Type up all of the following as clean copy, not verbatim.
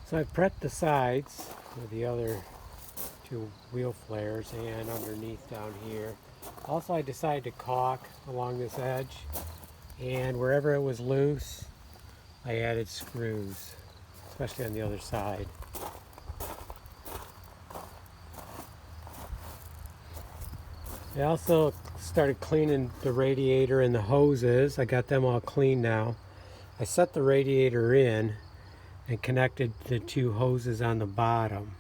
So I prepped the sides with the other two wheel flares and underneath down here. Also, I decided to caulk along this edge, and wherever it was loose I added screws, especially on the other side. I also started cleaning the radiator and the hoses. I got them all clean now. I set the radiator in and connected the two hoses on the bottom.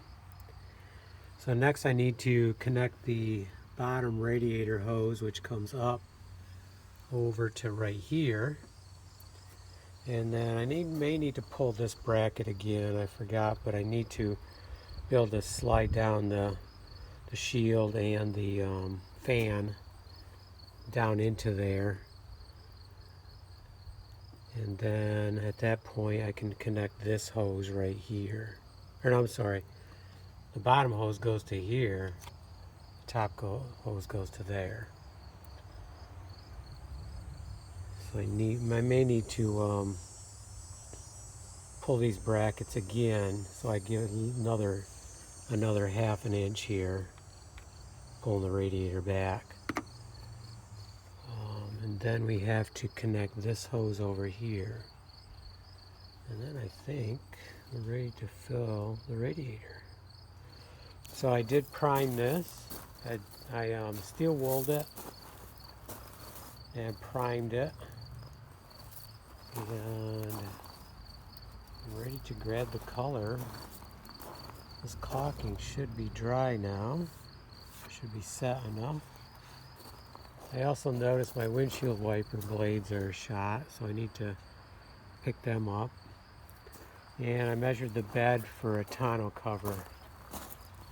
So next I need to connect the bottom radiator hose, which comes up over to right here. And then I may need to pull this bracket again. I forgot, but I need to be able to slide down the shield and the fan down into there. And then at that point I can connect this hose right here. Or no, I'm sorry. The bottom hose goes to here. The top hose goes to there. So I may need to pull these brackets again, so I give it another half an inch here, pulling the radiator back. And then we have to connect this hose over here. And then I think we're ready to fill the radiator. So I did prime this. I steel wooled it and primed it. And I'm ready to grab the color. This caulking should be dry now. Should be set enough. I also noticed my windshield wiper blades are shot, so I need to pick them up. And I measured the bed for a tonneau cover.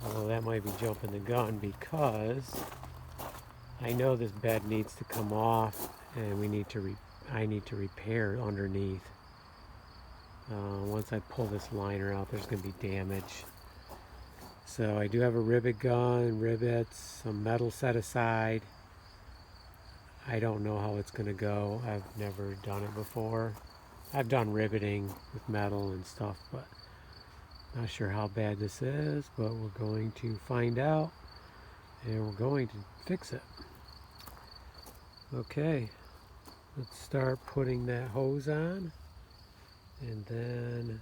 Although that might be jumping the gun, because I know this bed needs to come off, and I need to repair underneath. Once I pull this liner out, there's going to be damage. So I do have a rivet gun, rivets, some metal set aside. I don't know how it's going to go. I've never done it before. I've done riveting with metal and stuff, but not sure how bad this is, but we're going to find out, and we're going to fix it. Okay, let's start putting that hose on, and then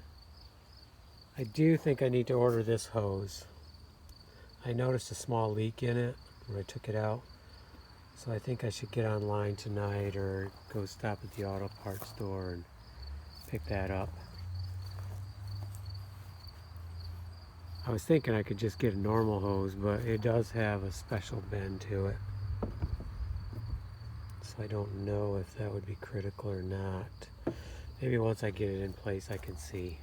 I do think I need to order this hose. I noticed a small leak in it when I took it out, so I think I should get online tonight or go stop at the auto parts store and pick that up. I was thinking I could just get a normal hose, but it does have a special bend to it. So I don't know if that would be critical or not. Maybe once I get it in place I can see.